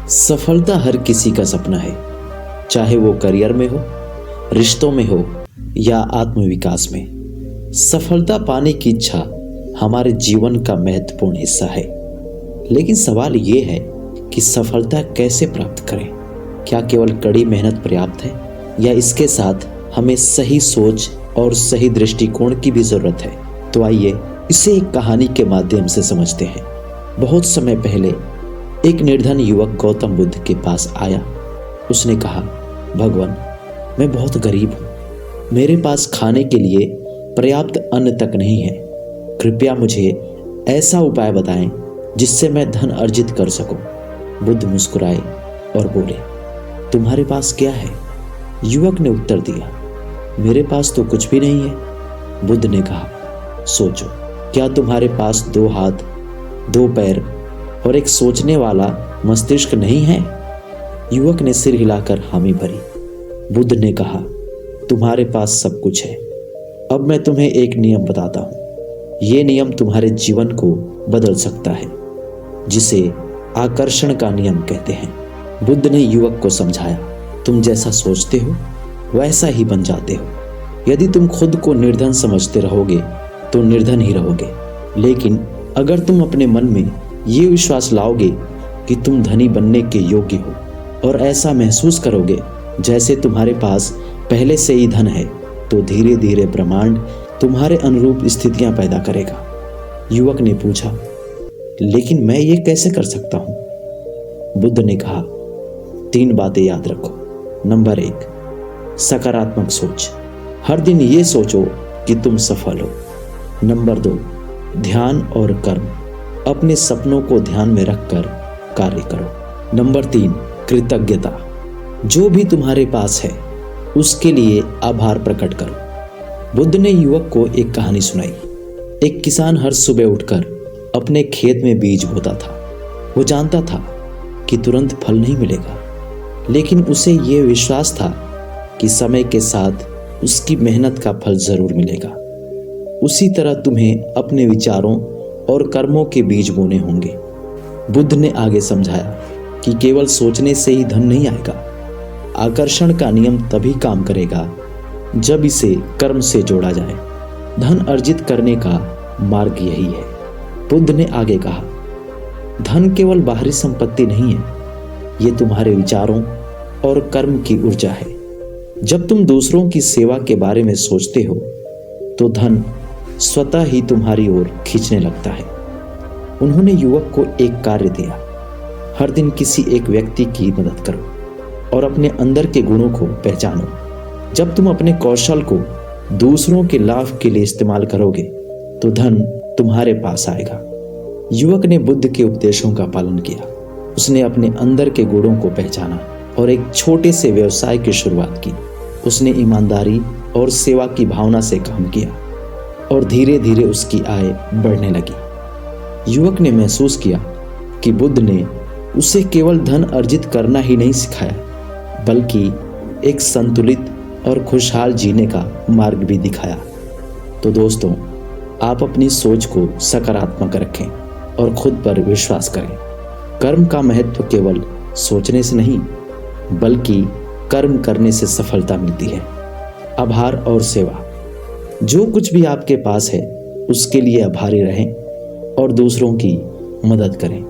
सफलता हर किसी का सपना है, चाहे वो करियर में हो, रिश्तों में हो या आत्मविकास में। सफलता पाने की इच्छा हमारे जीवन का महत्वपूर्ण हिस्सा है। लेकिन सवाल ये है कि सफलता कैसे प्राप्त करें? क्या केवल कड़ी मेहनत पर्याप्त है या इसके साथ हमें सही सोच और सही दृष्टिकोण की भी जरूरत है? तो आइए इसे एक कहानी के माध्यम से समझते हैं। बहुत समय पहले एक निर्धन युवक गौतम बुद्ध के पास आया। उसने कहा, भगवान, मैं बहुत गरीब हूँ, मेरे पास खाने के लिए पर्याप्त अन्न तक नहीं है। कृपया मुझे ऐसा उपाय बताएं जिससे मैं धन अर्जित कर सकूं। बुद्ध मुस्कुराए और बोले, तुम्हारे पास क्या है? युवक ने उत्तर दिया, मेरे पास तो कुछ भी नहीं है। बुद्ध ने कहा, सोचो, क्या तुम्हारे पास 2 हाथ, 2 पैर और एक सोचने वाला मस्तिष्क नहीं है? युवक ने सिर हिलाकर हामी भरी। बुद्ध ने कहा, तुम्हारे पास सब कुछ है। अब मैं तुम्हें एक नियम बताता हूँ। ये नियम तुम्हारे जीवन को बदल सकता है, जिसे आकर्षण का नियम कहते हैं। बुद्ध ने युवक को समझाया, तुम जैसा सोचते हो वैसा ही बन जाते हो। यदि तुम खुद को निर्धन समझते रहोगे तो निर्धन ही रहोगे। लेकिन अगर तुम अपने मन में ये विश्वास लाओगे कि तुम धनी बनने के योग्य हो और ऐसा महसूस करोगे जैसे तुम्हारे पास पहले से ही धन है, तो धीरे धीरे ब्रह्मांड तुम्हारे अनुरूप स्थितियां पैदा करेगा। युवक ने पूछा, लेकिन मैं ये कैसे कर सकता हूं? बुद्ध ने कहा, 3 बातें याद रखो। नंबर 1, सकारात्मक सोच। हर दिन ये सोचो कि तुम सफल हो। नंबर 2, ध्यान और कर्म। अपने सपनों को ध्यान में रखकर कार्य करो। नंबर 3, कृतज्ञता। जो भी तुम्हारे पास है उसके लिए आभार प्रकट करो। बुद्ध ने युवक को एक कहानी सुनाई। एक किसान हर सुबह उठकर अपने खेत में बीज बोता था। वो जानता था कि तुरंत फल नहीं मिलेगा, लेकिन उसे ये विश्वास था कि समय के साथ उसकी मेहनत का फल जरूर मिलेगा। उसी तरह तुम्हें अपने विचारों और कर्मों के बीज बोने होंगे। बुद्ध ने आगे समझाया कि केवल सोचने से ही धन नहीं आएगा। आकर्षण का नियम तभी काम करेगा जब इसे कर्म से जोड़ा जाए। धन अर्जित करने का मार्ग यही है। बुद्ध ने आगे कहा, धन केवल बाहरी संपत्ति नहीं है, ये तुम्हारे विचारों और कर्म की ऊर्जा है। जब तुम दूसरों की सेवा के बारे में सोचते हो तो धन स्वतः ही तुम्हारी ओर खींचने लगता है। उन्होंने युवक को एक कार्य दिया, हर दिन किसी एक व्यक्ति की मदद करो और अपने अंदर के गुणों को पहचानो। जब तुम अपने कौशल को दूसरों के लाभ के लिए इस्तेमाल करोगे तो धन तुम्हारे पास आएगा। युवक ने बुद्ध के उपदेशों का पालन किया। उसने अपने अंदर के गुणों को पहचाना और एक छोटे से व्यवसाय की शुरुआत की। उसने ईमानदारी और सेवा की भावना से काम किया और धीरे धीरे उसकी आय बढ़ने लगी। युवक ने महसूस किया कि बुद्ध ने उसे केवल धन अर्जित करना ही नहीं सिखाया, बल्कि एक संतुलित और खुशहाल जीने का मार्ग भी दिखाया। तो दोस्तों, आप अपनी सोच को सकारात्मक रखें और खुद पर विश्वास करें। कर्म का महत्व केवल सोचने से नहीं, बल्कि कर्म करने से सफलता मिलती है। आभार और सेवा। जो कुछ भी आपके पास है उसके लिए आभारी रहें और दूसरों की मदद करें।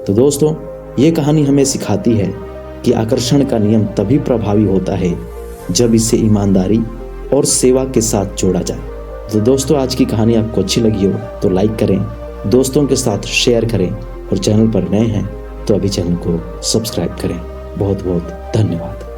तो दोस्तों, ये कहानी हमें सिखाती है कि आकर्षण का नियम तभी प्रभावी होता है जब इसे ईमानदारी और सेवा के साथ जोड़ा जाए। तो दोस्तों, आज की कहानी आपको अच्छी लगी हो तो लाइक करें, दोस्तों के साथ शेयर करें और चैनल पर नए हैं तो अभी चैनल को सब्सक्राइब करें। बहुत बहुत धन्यवाद।